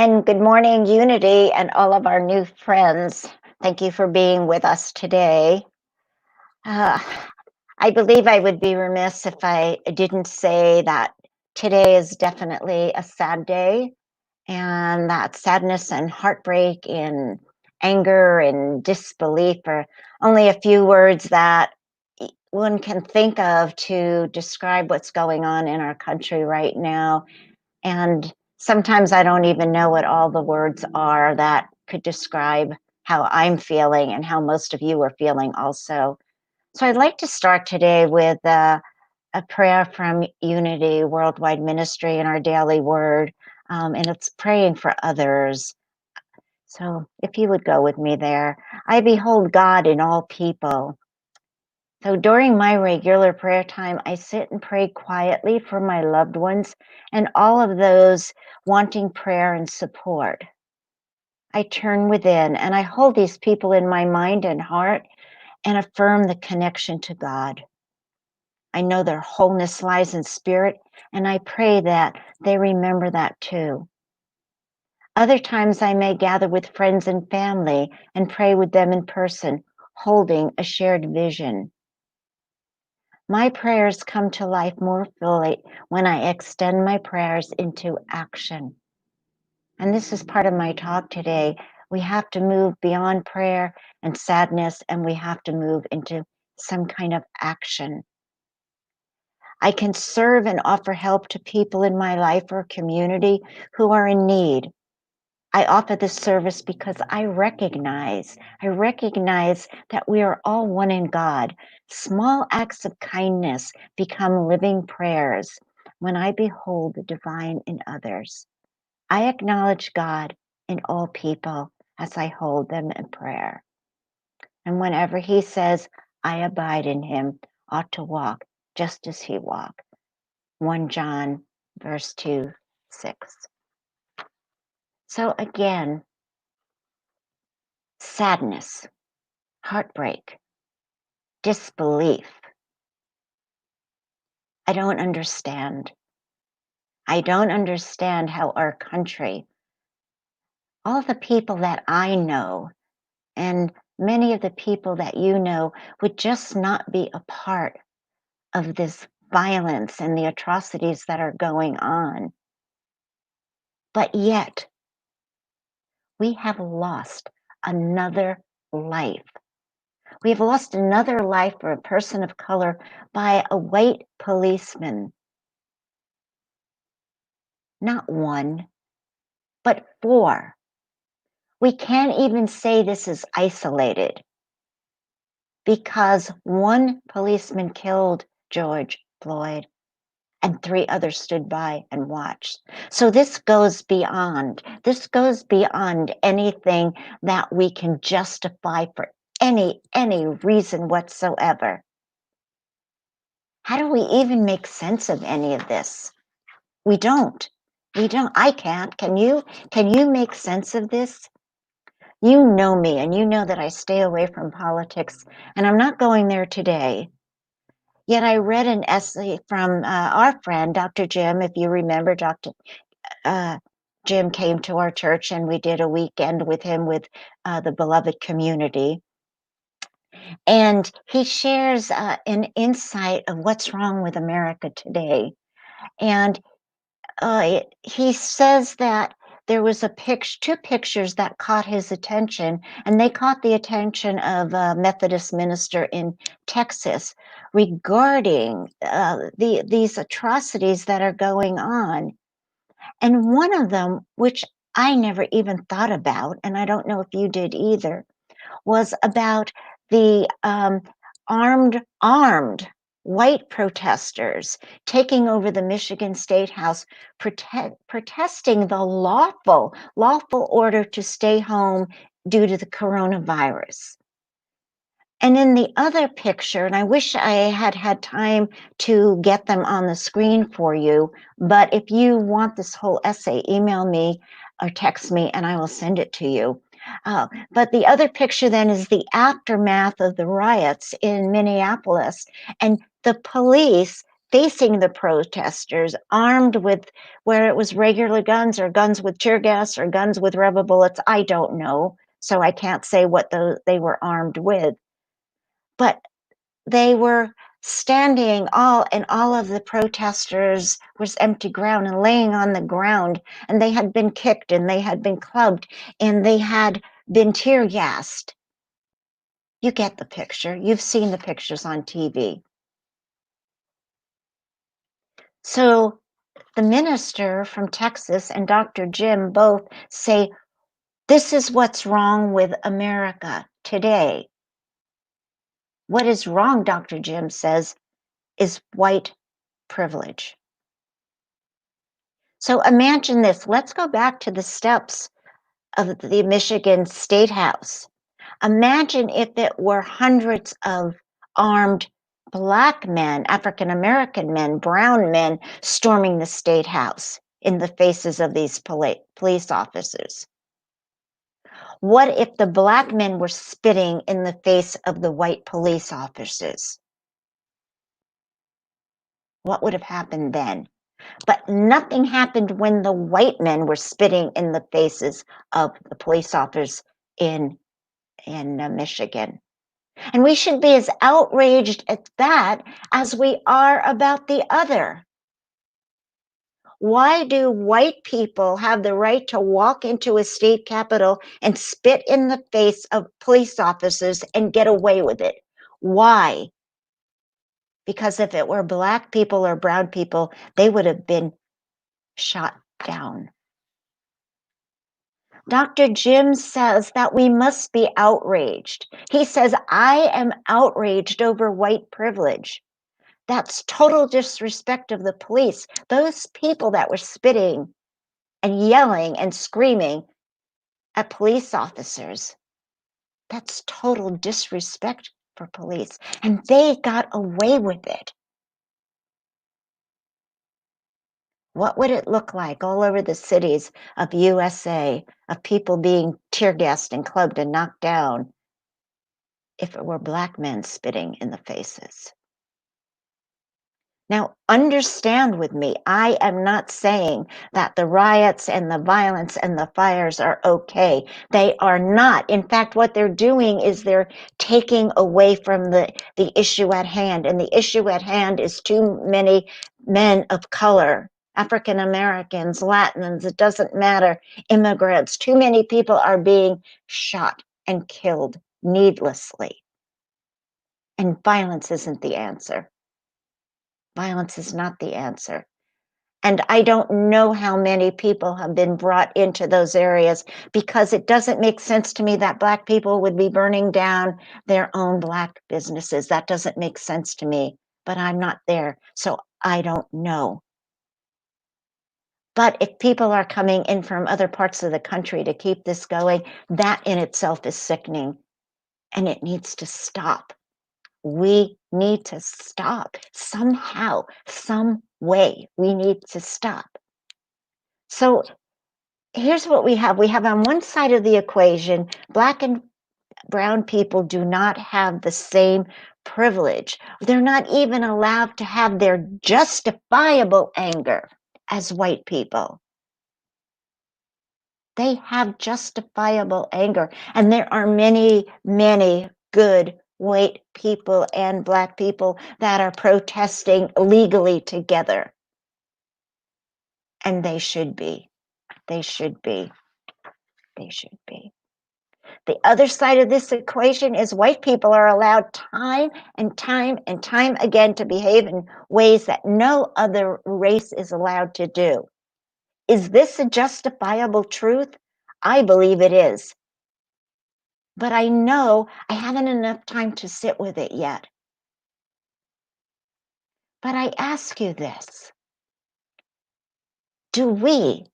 And good morning, Unity, and all of our new friends. Thank you for being with us today. Uh, I believe I would be remiss if I didn't say that today is definitely a sad day, and that sadness and heartbreak and anger and disbelief are only a few words that one can think of to describe what's going on in our country right now. And sometimes I don't even know what all the words are that could describe how I'm feeling and how most of you are feeling also. So I'd like to start today with a prayer from Unity Worldwide Ministry in our daily word, and it's praying for others. So if you would go with me there. I behold God in all people. So during my regular prayer time, I sit and pray quietly for my loved ones and all of those wanting prayer and support. I turn within and I hold these people in my mind and heart and affirm the connection to God. I know their wholeness lies in spirit, and I pray that they remember that too. Other times I may gather with friends and family and pray with them in person, holding a shared vision. My prayers come to life more fully when I extend my prayers into action. And this is part of my talk today. We have to move beyond prayer and sadness, and we have to move into some kind of action. I can serve and offer help to people in my life or community who are in need. I offer this service because I recognize that we are all one in God. Small acts of kindness become living prayers when I behold the divine in others. I acknowledge God in all people as I hold them in prayer. And whenever he says, I abide in him, ought to walk just as he walked. 1 John verse 2, 6. So again, sadness, heartbreak, disbelief. I don't understand. I don't understand how our country, all the people that I know, and many of the people that you know, would just not be a part of this violence and the atrocities that are going on. But yet, we have lost another life. We have lost another life for a person of color by a white policeman. Not one, but four. We can't even say this is isolated because one policeman killed George Floyd and three others stood by and watched. So this goes beyond. This goes beyond anything that we can justify for any reason whatsoever. How do we even make sense of any of this? We don't. We don't. I can't. Can you? Can you make sense of this? You know me, and you know that I stay away from politics, and I'm not going there today. Yet I read an essay from our friend, Dr. Jim. If you remember, Dr. Jim came to our church, and we did a weekend with him with the beloved community. And he shares an insight of what's wrong with America today. And he says that there was two pictures that caught his attention, and they caught the attention of a Methodist minister in Texas regarding these atrocities that are going on. And one of them, which I never even thought about, and I don't know if you did either, was about the armed white protesters taking over the Michigan State House, protesting the lawful order to stay home due to the coronavirus. And in the other picture, and I wish I had had time to get them on the screen for you, but if you want this whole essay, email me or text me and I will send it to you. But the other picture then is the aftermath of the riots in Minneapolis, and the police facing the protesters, armed with, where it was regular guns or guns with tear gas or guns with rubber bullets. I don't know, so I can't say what they were armed with. But they were standing and all of the protesters was empty ground and laying on the ground, and they had been kicked and they had been clubbed and they had been tear gassed. You get the picture. You've seen the pictures on TV. So the minister from Texas and Dr. Jim both say, this is what's wrong with America today. What is wrong, Dr. Jim says, is white privilege. So imagine this. Let's go back to the steps of the Michigan State House. Imagine if it were hundreds of armed Black men, African American men, brown men storming the State House in the faces of these police officers. What if the Black men were spitting in the face of the white police officers? What would have happened then? But nothing happened when the white men were spitting in the faces of the police officers in Michigan. And we should be as outraged at that as we are about the other. Why do white people have the right to walk into a state capitol and spit in the face of police officers and get away with it? Why? Because if it were Black people or brown people, they would have been shot down. Dr. Jim says that we must be outraged. He says, I am outraged over white privilege. That's total disrespect of the police. Those people that were spitting and yelling and screaming at police officers, that's total disrespect for police. And they got away with it. What would it look like all over the cities of USA of people being tear gassed and clubbed and knocked down if it were Black men spitting in the faces? Now, understand with me, I am not saying that the riots and the violence and the fires are okay. They are not. In fact, what they're doing is they're taking away from the issue at hand. And the issue at hand is too many men of color, African Americans, Latins, it doesn't matter, immigrants. Too many people are being shot and killed needlessly. And violence isn't the answer. Violence is not the answer. And I don't know how many people have been brought into those areas because it doesn't make sense to me that Black people would be burning down their own Black businesses. That doesn't make sense to me, but I'm not there, so I don't know. But if people are coming in from other parts of the country to keep this going, that in itself is sickening, and it needs to stop. We need to stop somehow, some way. We need to stop. So here's what we have. We have on one side of the equation, Black and brown people do not have the same privilege. They're not even allowed to have their justifiable anger as white people. They have justifiable anger. And there are many, many good white people and Black people that are protesting legally together. And they should be. They should be. They should be. The other side of this equation is white people are allowed time and time and time again to behave in ways that no other race is allowed to do. Is this a justifiable truth? I believe it is. But I know I haven't enough time to sit with it yet. But I ask you this. Do we,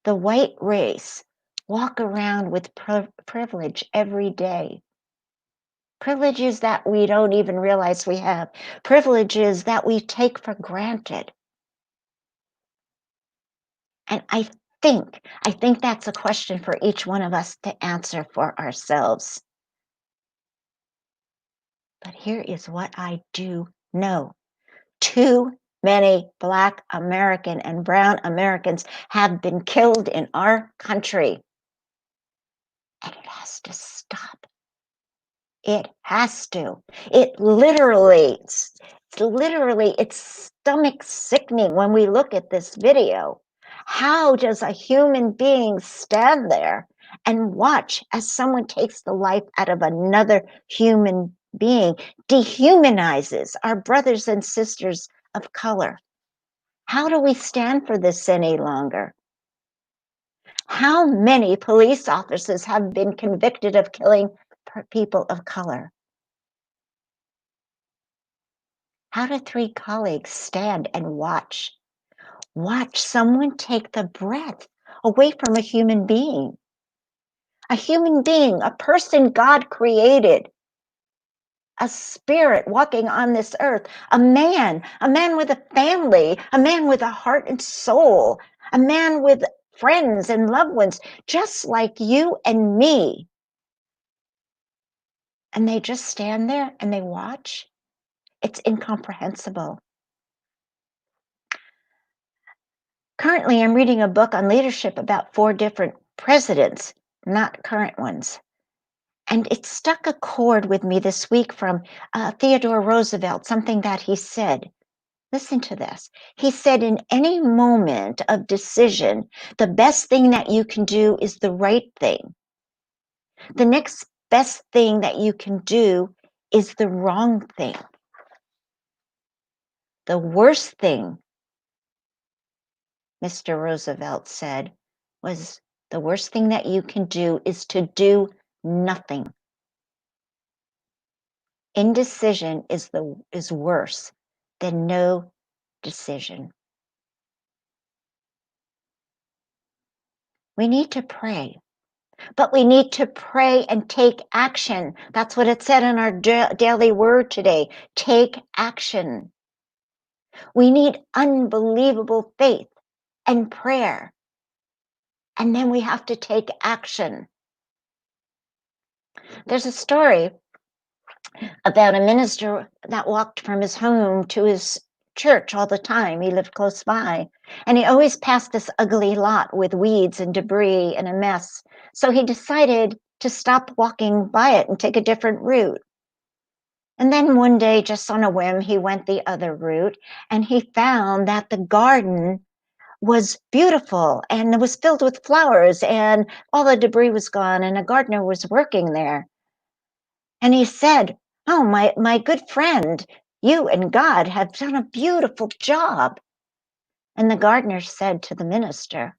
the white race, walk around with privilege every day? Privileges that we don't even realize we have. Privileges that we take for granted. And I think that's a question for each one of us to answer for ourselves. But here is what I do know. Too many Black American and brown Americans have been killed in our country. And it has to stop. It has to. It's stomach sickening when we look at this video. How does a human being stand there and watch as someone takes the life out of another human being, dehumanizes our brothers and sisters of color? How do we stand for this any longer? How many police officers have been convicted of killing people of color? How do 3 colleagues stand and watch someone take the breath away from a human being? A human being, a person God created, a spirit walking on this earth, a man with a family, a man with a heart and soul, a man with friends and loved ones, just like you and me. And they just stand there and they watch. It's incomprehensible. Currently, I'm reading a book on leadership about 4 different presidents, not current ones. And it struck a chord with me this week from Theodore Roosevelt, something that he said. Listen to this. He said, in any moment of decision, the best thing that you can do is the right thing. The next best thing that you can do is the wrong thing. The worst thing, Mr. Roosevelt said, was the worst thing that you can do is to do nothing. Indecision is worse than no decision. We need to pray, but we need to pray and take action. That's what it said in our daily word today. Take action. We need unbelievable faith and prayer. And then we have to take action. There's a story about a minister that walked from his home to his church all the time. He lived close by, and he always passed this ugly lot with weeds and debris and a mess. So he decided to stop walking by it and take a different route. And then one day, just on a whim, he went the other route, and he found that the garden was beautiful and it was filled with flowers, and all the debris was gone, and a gardener was working there. And he said, "Oh, my good friend, you and God have done a beautiful job." And the gardener said to the minister,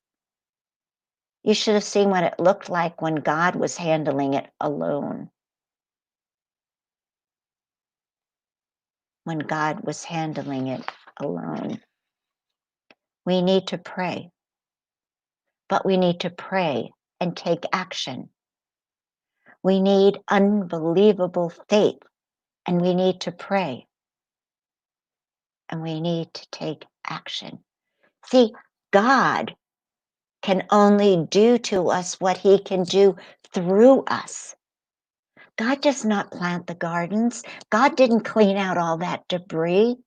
"You should have seen what it looked like when God was handling it alone." When God was handling it alone. We need to pray, but we need to pray and take action. We need unbelievable faith, and we need to pray, and we need to take action. See, God can only do to us what he can do through us. God does not plant the gardens. God didn't clean out all that debris.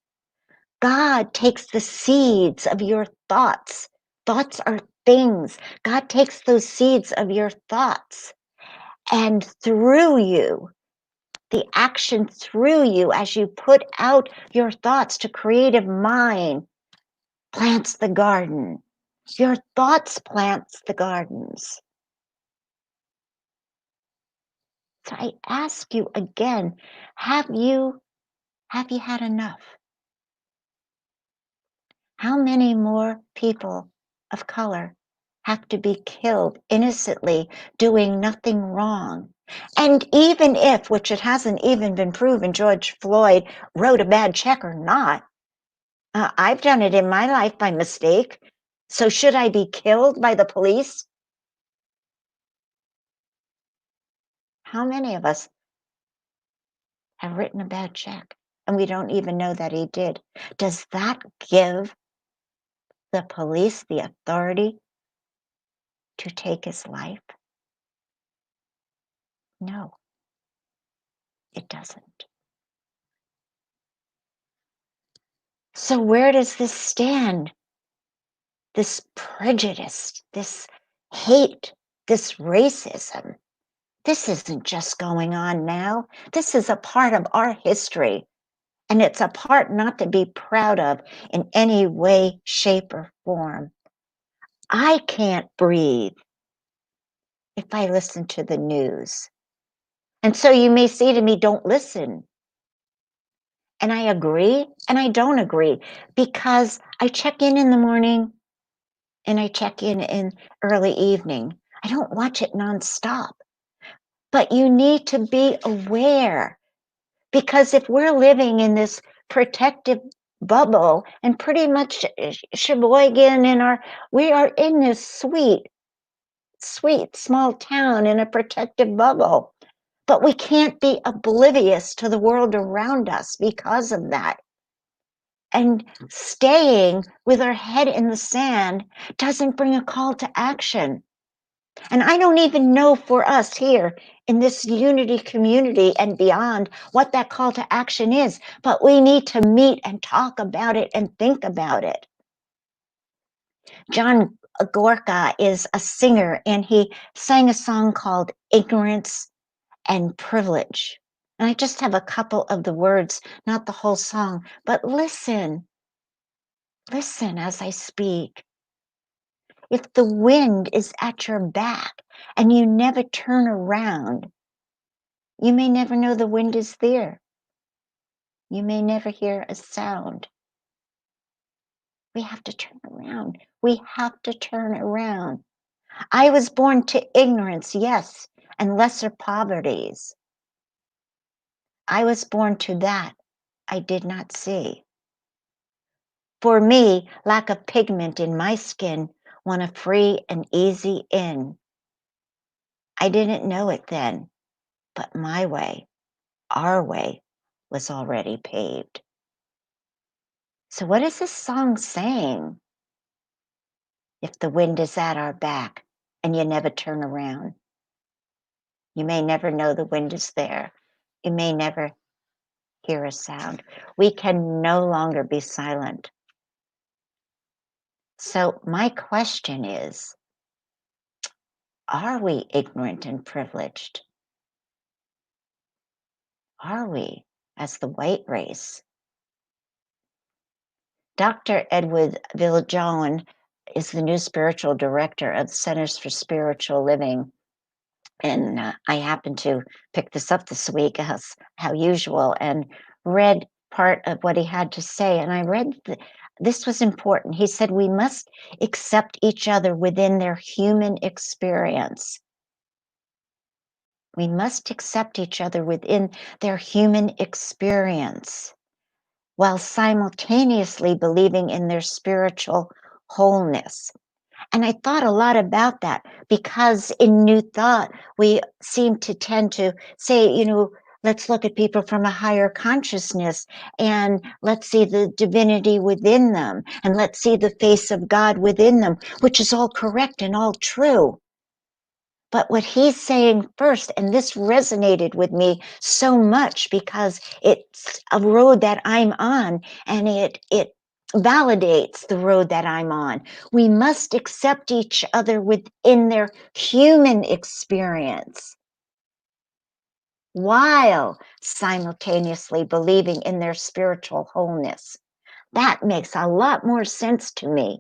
God takes the seeds of your thoughts. Thoughts are things. God takes those seeds of your thoughts, and through you, the action through you as you put out your thoughts to creative mind plants the garden. Your thoughts plants the gardens. So I ask you again, have you had enough? How many more people of color have to be killed innocently doing nothing wrong? And even if, which it hasn't even been proven, George Floyd wrote a bad check or not, I've done it in my life by mistake. So should I be killed by the police? How many of us have written a bad check and we don't even know that he did? Does that give the police the authority to take his life? No, it doesn't. So where does this stand? This prejudice, this hate, this racism. This isn't just going on now. This is a part of our history. And it's a part not to be proud of in any way, shape, or form. I can't breathe if I listen to the news. And so you may say to me, don't listen. And I agree and I don't agree because I check in the morning and I check in early evening. I don't watch it nonstop. But you need to be aware because if we're living in this protective bubble and pretty much Sheboygan we are in this sweet small town in a protective bubble. But we can't be oblivious to the world around us because of that. And staying with our head in the sand doesn't bring a call to action. And I don't even know for us here in this unity community and beyond what that call to action is, but we need to meet and talk about it and think about it. John Gorka is a singer and he sang a song called Ignorance and Privilege. And I just have a couple of the words, not the whole song, but listen as I speak. If the wind is at your back and you never turn around, you may never know the wind is there. You may never hear a sound. We have to turn around. We have to turn around. I was born to ignorance, yes, and lesser poverties. I was born to that I did not see. For me, lack of pigment in my skin won a free and easy in. I didn't know it then, but my way, our way, was already paved. So what is this song saying? If the wind is at our back and you never turn around, you may never know the wind is there. You may never hear a sound. We can no longer be silent. So my question is, are we ignorant and privileged? Are we, as the white race? Dr. Edward Villajoen is the new spiritual director of the Centers for Spiritual Living. And I happened to pick this up this week, as how usual, and read part of what he had to say. And I read this was important. He said, we must accept each other within their human experience. We must accept each other within their human experience while simultaneously believing in their spiritual wholeness. And I thought a lot about that because in New Thought, we seem to tend to say, let's look at people from a higher consciousness and let's see the divinity within them and let's see the face of God within them, which is all correct and all true. But what he's saying first, and this resonated with me so much because it's a road that I'm on and it validates the road that I'm on. We must accept each other within their human experience while simultaneously believing in their spiritual wholeness. That makes a lot more sense to me.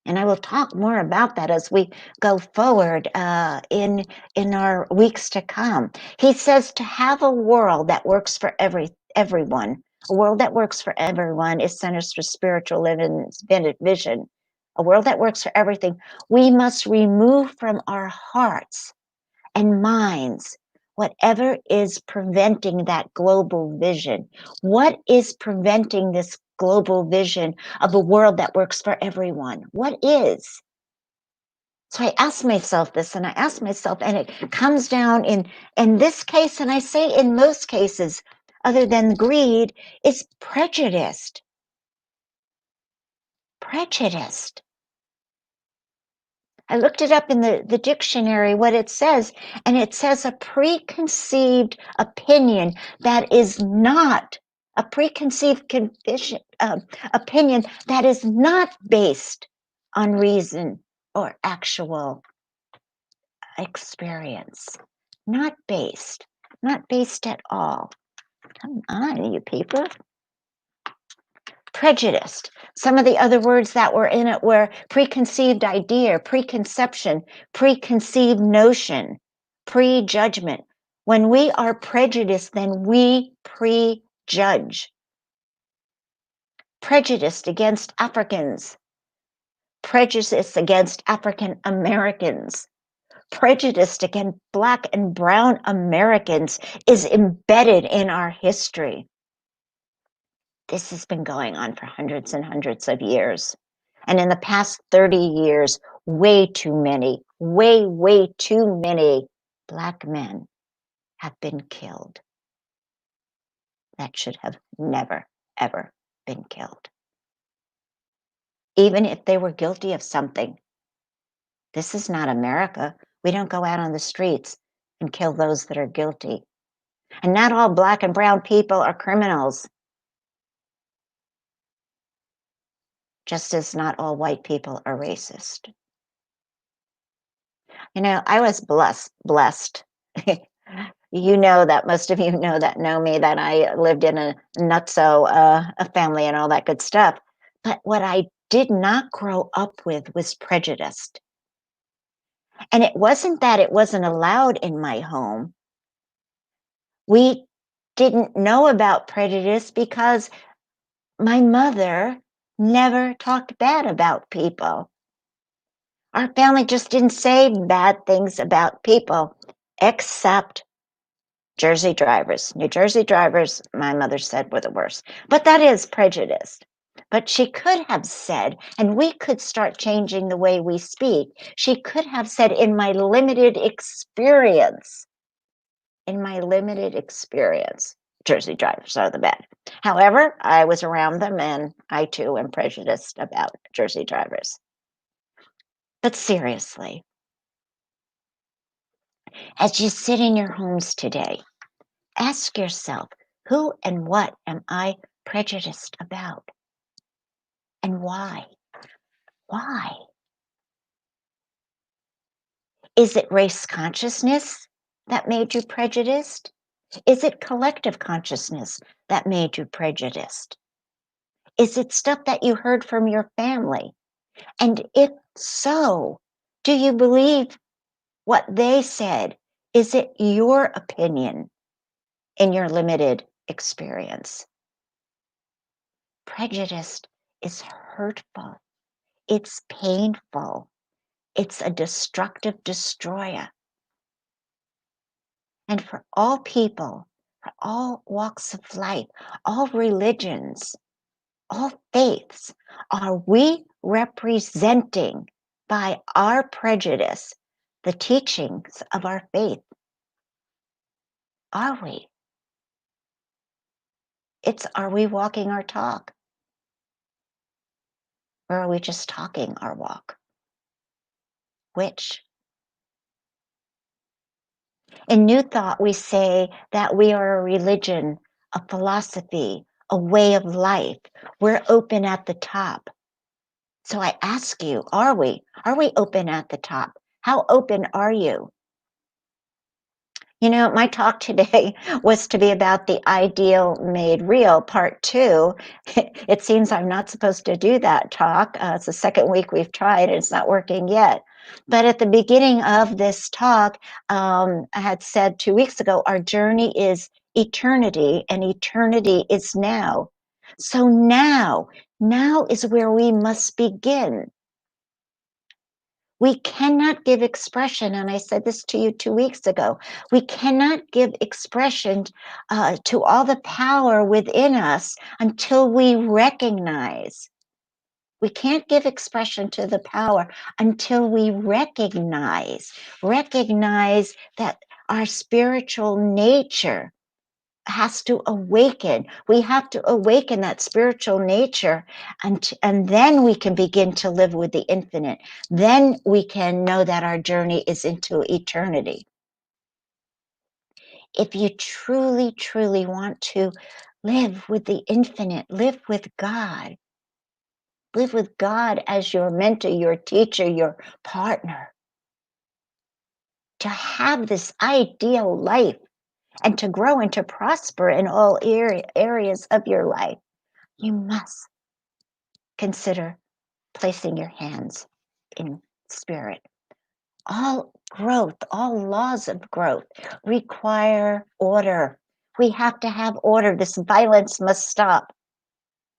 And I will talk more about that as we go forward in our weeks to come. He says to have a world that works for everyone. A world that works for everyone is Centers for Spiritual Living's vision. A world that works for everything. We must remove from our hearts and minds whatever is preventing that global vision. What is preventing this global vision of a world that works for everyone? What is? So I asked myself this, and it comes down in this case, and I say in most cases, other than greed, is prejudiced. Prejudiced. I looked it up in the dictionary, what it says, and it says a preconceived opinion that is not a preconceived opinion that is not based on reason or actual experience. Not based at all. Come on, you people. Prejudiced. Some of the other words that were in it were preconceived idea, preconception, preconceived notion, prejudgment. When we are prejudiced, then we prejudge. Prejudiced against Africans, prejudice against African Americans, prejudice against Black and Brown Americans is embedded in our history. This has been going on for hundreds and hundreds of years. And in the past 30 years, way too many Black men have been killed that should have never, ever been killed. Even if they were guilty of something. This is not America. We don't go out on the streets and kill those that are guilty. And not all Black and brown people are criminals. Just as not all white people are racist. You know, I was blessed. You know that, most of you know me, that I lived in a nutso a family and all that good stuff. But what I did not grow up with was prejudice. And it wasn't that it wasn't allowed in my home. We didn't know about prejudice because my mother never talked bad about people. Our family just didn't say bad things about people, except Jersey drivers. New Jersey drivers, my mother said, were the worst. But that is prejudice. But she could have said, and we could start changing the way we speak, she could have said, in my limited experience, Jersey drivers are the bad. However, I was around them, and I too am prejudiced about Jersey drivers. But seriously, as you sit in your homes today, ask yourself, who and what am I prejudiced about? And why? Why? Is it race consciousness that made you prejudiced? Is it collective consciousness that made you prejudiced? Is it stuff that you heard from your family? And if so, do you believe what they said? Is it your opinion in your limited experience? Prejudice is hurtful. It's painful. It's a destructive destroyer. And for all people, for all walks of life, all religions, all faiths, are we representing by our prejudice the teachings of our faith? Are we? Are we walking our talk? Or are we just talking our walk? Which? In New Thought, we say that we are a religion, a philosophy, a way of life. We're open at the top. So I ask you, are we? Are we open at the top? How open are you? You know, my talk today was to be about the ideal made real, part 2. It seems I'm not supposed to do that talk. It's the second week we've tried, and it's not working yet. But at the beginning of this talk, I had said 2 weeks ago, our journey is eternity, and eternity is now. So now is where we must begin. We cannot give expression, and I said this to you 2 weeks ago, we cannot give expression to all the power within us until we recognize. We can't give expression to the power until we recognize that our spiritual nature has to awaken. We have to awaken that spiritual nature, and then we can begin to live with the infinite. Then we can know that our journey is into eternity. if you truly, truly want to live with the infinite, live with God as your mentor, your teacher, your partner, to have this ideal life and to grow and to prosper in all areas of your life, you must consider placing your hands in spirit. All growth, all laws of growth require order. We have to have order. This violence must stop.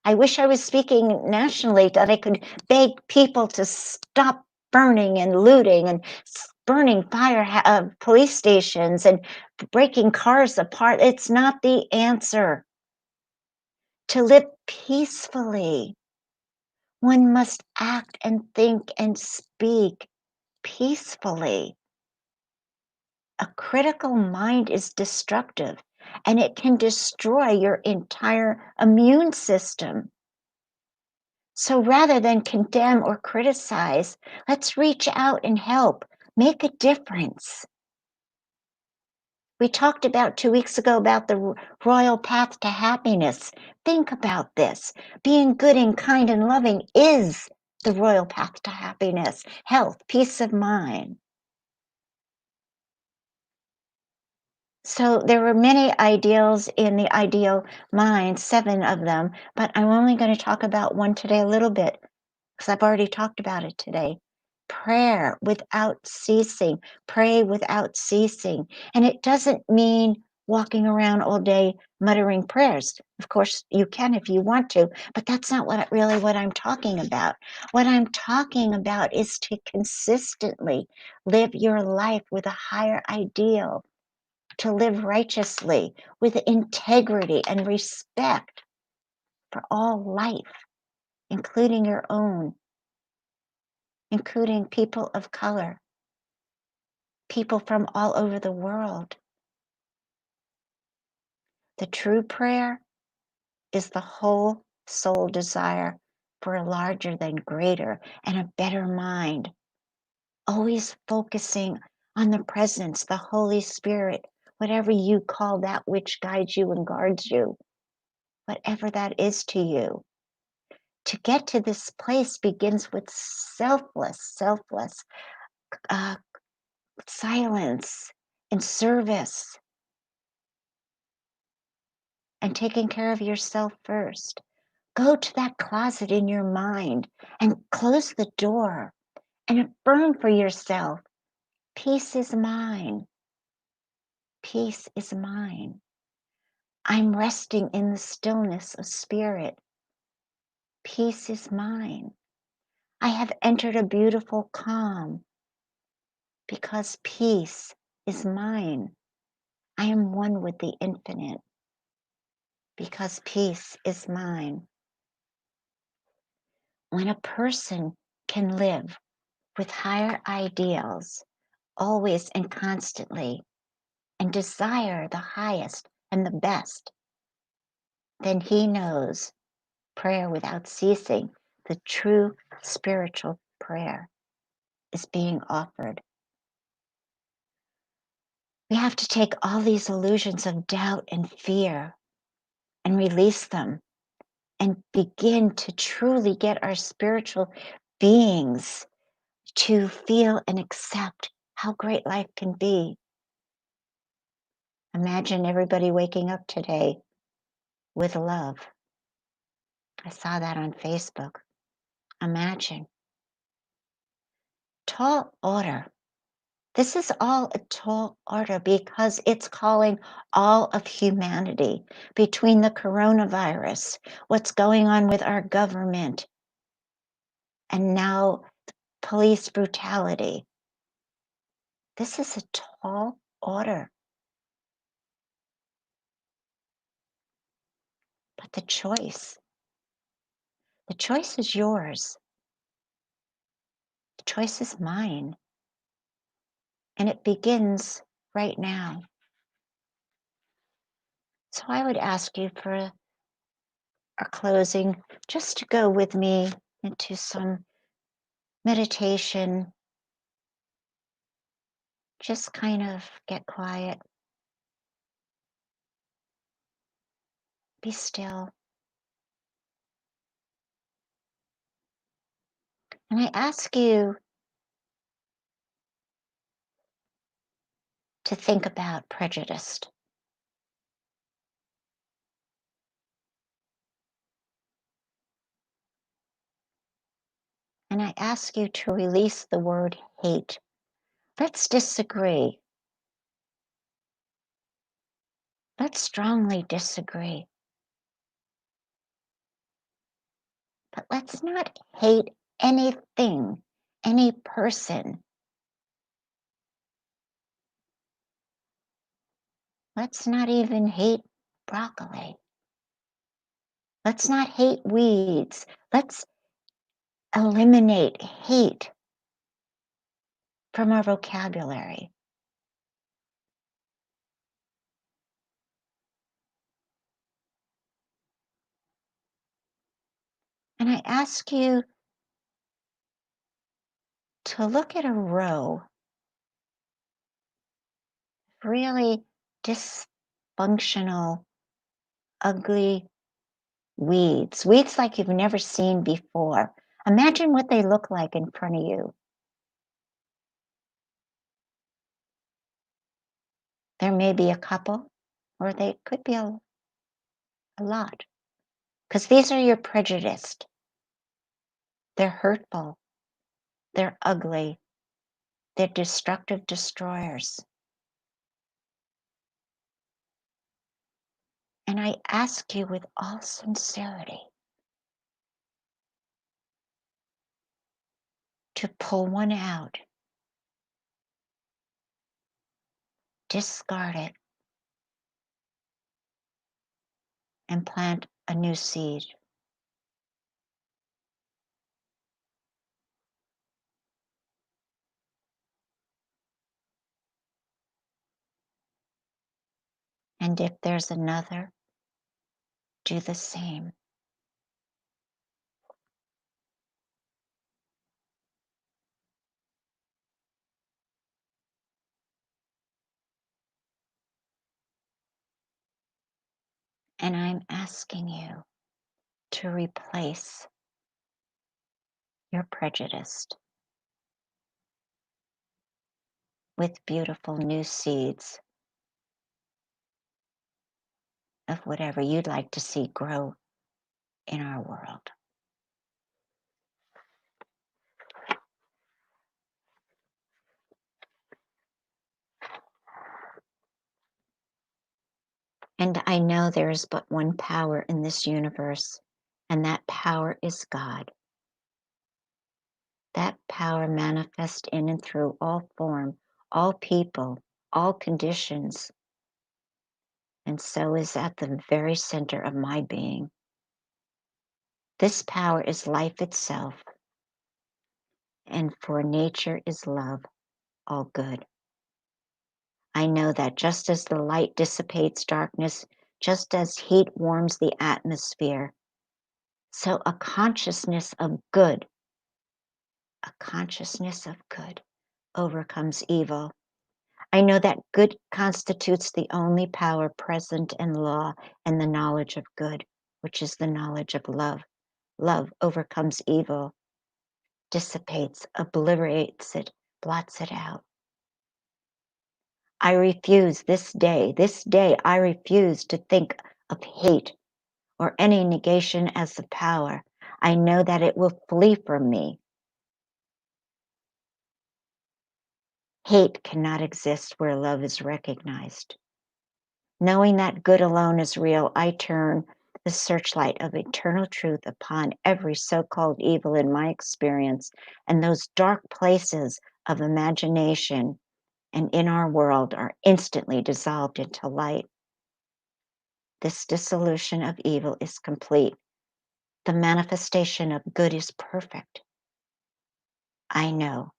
I wish I was speaking nationally that I could beg people to stop burning and looting and burning police stations and breaking cars apart. It's not the answer. To live peacefully, one must act and think and speak peacefully. A critical mind is destructive and it can destroy your entire immune system. So rather than condemn or criticize, let's reach out and help, make a difference. We talked about 2 weeks ago about the royal path to happiness. Think about this. Being good and kind and loving is the royal path to happiness, health, peace of mind. So there were many ideals in the ideal mind, 7 of them, but I'm only going to talk about one today a little bit because I've already talked about it today. Prayer without ceasing. Pray without ceasing. And it doesn't mean walking around all day muttering prayers. Of course, you can if you want to, but that's not what I'm talking about. What I'm talking about is to consistently live your life with a higher ideal, to live righteously with integrity and respect for all life, including your own, including people of color, people from all over the world. The true prayer is the whole soul desire for a larger than greater and a better mind, always focusing on the presence, the Holy Spirit, whatever you call that which guides you and guards you, whatever that is to you. To get to this place begins with selfless uh, silence and service and taking care of yourself first. Go to that closet in your mind and close the door and affirm for yourself, peace is mine. Peace is mine. I'm resting in the stillness of spirit. Peace is mine. I have entered a beautiful calm because peace is mine. I am one with the infinite because peace is mine. When a person can live with higher ideals, always and constantly, and desire the highest and the best, then he knows prayer without ceasing, the true spiritual prayer, is being offered. We have to take all these illusions of doubt and fear and release them and begin to truly get our spiritual beings to feel and accept how great life can be. Imagine everybody waking up today with love. I saw that on Facebook. Imagine. Tall order. This is all a tall order because it's calling all of humanity between the coronavirus, what's going on with our government, and now police brutality. This is a tall order. But the choice is yours. The choice is mine. And it begins right now. So I would ask you for our closing just to go with me into some meditation. Just kind of get quiet be still. And I ask you to think about prejudice. And I ask you to release the word hate. Let's disagree. Let's strongly disagree. But let's not hate anything, any person. Let's not even hate broccoli. Let's not hate weeds. Let's eliminate hate from our vocabulary. And I ask you to look at a row of really dysfunctional, ugly weeds, weeds like you've never seen before. Imagine what they look like in front of you. There may be a couple, or they could be a lot, because these are your prejudiced. They're hurtful, they're ugly, they're destructive destroyers. And I ask you with all sincerity to pull one out, discard it, and plant a new seed. And if there's another, do the same. And I'm asking you to replace your prejudice with beautiful new seeds of whatever you'd like to see grow in our world. And I know there is but one power in this universe, and that power is God. That power manifests in and through all form, all people, all conditions, and so is at the very center of my being. This power is life itself, and for nature is love, all good. I know that just as the light dissipates darkness, just as heat warms the atmosphere, so a consciousness of good overcomes evil. I know that good constitutes the only power present in law and the knowledge of good, which is the knowledge of love. Love overcomes evil, dissipates, obliterates it, blots it out. I refuse this day, I refuse to think of hate or any negation as the power. I know that it will flee from me. Hate cannot exist where love is recognized. Knowing that good alone is real, I turn the searchlight of eternal truth upon every so-called evil in my experience, and those dark places of imagination and in our world are instantly dissolved into light. This dissolution of evil is complete. The manifestation of good is perfect. I know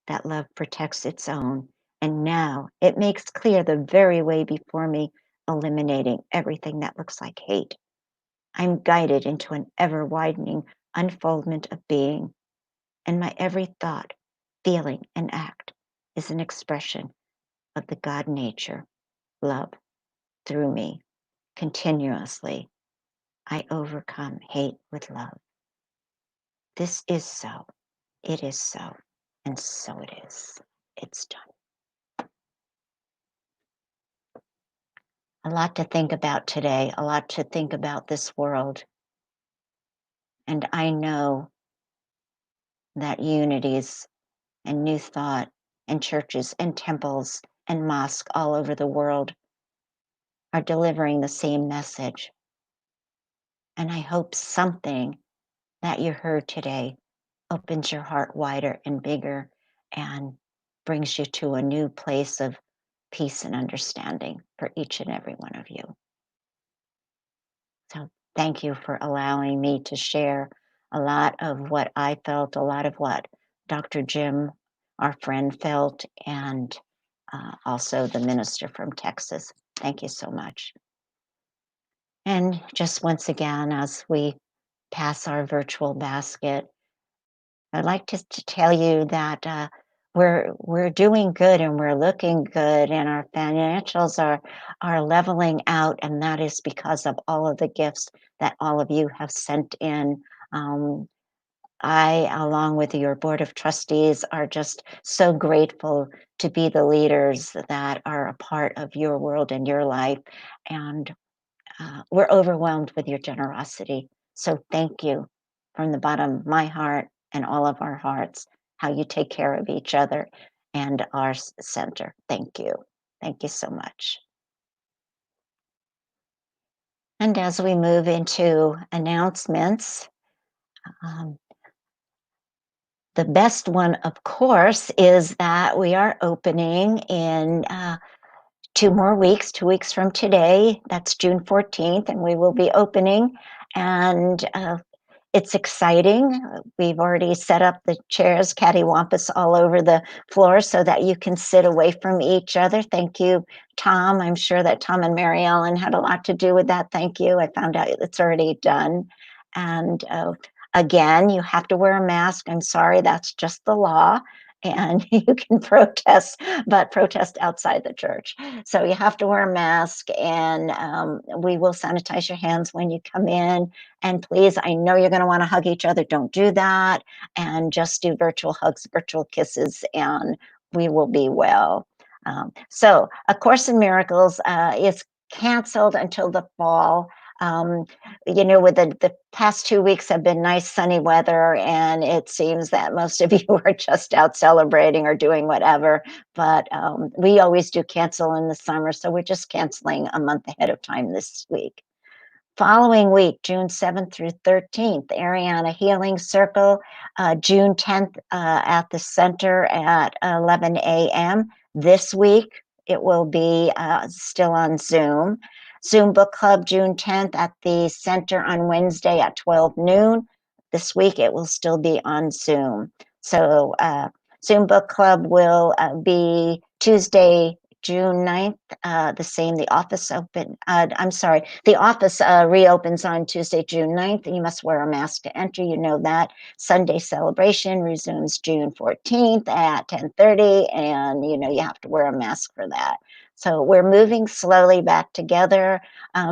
that love protects its own, and now it makes clear the very way before me, eliminating everything that looks like hate. I'm guided into an ever-widening unfoldment of being, and my every thought, feeling, and act is an expression of the God nature, love, through me, continuously, I overcome hate with love. This is so. It is so. And so it is. It's done. A lot to think about today, a lot to think about this world. And I know that unities and new thought and churches and temples and mosques all over the world are delivering the same message. And I hope something that you heard today opens your heart wider and bigger and brings you to a new place of peace and understanding for each and every one of you. So thank you for allowing me to share a lot of what I felt, a lot of what Dr. Jim, our friend, felt, and also the minister from Texas. Thank you so much. And just once again, as we pass our virtual basket, I'd like to tell you that we're doing good and we're looking good, and our financials are leveling out, and that is because of all of the gifts that all of you have sent in. Um, I, along with your board of trustees, are just so grateful to be the leaders that are a part of your world and your life, and we're overwhelmed with your generosity. So thank you from the bottom of my heart and all of our hearts, how you take care of each other and our center. Thank you. Thank you so much. And as we move into announcements, um, the best one, of course, is that we are opening in 2 more weeks, 2 weeks from today. That's June 14th, and we will be opening. And it's exciting. We've already set up the chairs, cattywampus all over the floor so that you can sit away from each other. Thank you, Tom. I'm sure that Tom and Mary Ellen had a lot to do with that. Thank you. I found out it's already done. And again, you have to wear a mask. I'm sorry, that's just the law. And you can protest, but protest outside the church. So you have to wear a mask, and we will sanitize your hands when you come in. And please, I know you're going to want to hug each other. Don't do that. And just do virtual hugs, virtual kisses, and we will be well. So, A Course in Miracles is canceled until the fall. Um, with the past 2 weeks have been nice sunny weather, and it seems that most of you are just out celebrating or doing whatever. But we always do cancel in the summer, so we're just canceling a month ahead of time this week. Following week, June 7th through 13th, Ariana Healing Circle, June 10th at the center at 11 a.m. This week, it will be still on Zoom. Zoom Book Club, June 10th at the center on Wednesday at 12 noon. This week, it will still be on Zoom. So Zoom Book Club will be Tuesday, June 9th, the same. The office reopens on Tuesday, June 9th. You must wear a mask to enter. You know that. Sunday celebration resumes June 14th at 10:30, and you have to wear a mask for that. So we're moving slowly back together.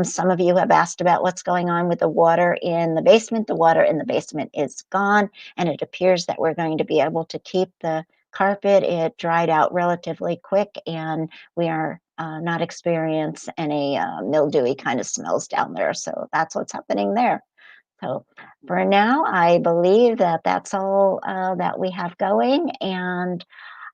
Some of you have asked about what's going on with the water in the basement. The water in the basement is gone, and it appears that we're going to be able to keep the carpet. It dried out relatively quick, and we are not experience any mildewy kind of smells down there. So that's what's happening there. So for now, I believe that that's all that we have going, and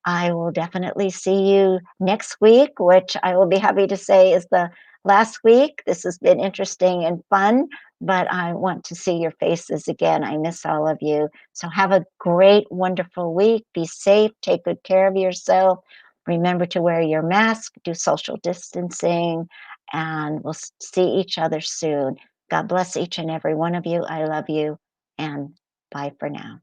I will definitely see you next week, which I will be happy to say is the last week. This has been interesting and fun, but I want to see your faces again. I miss all of you. So have a great, wonderful week. Be safe. Take good care of yourself. Remember to wear your mask, do social distancing, and we'll see each other soon. God bless each and every one of you. I love you, and bye for now.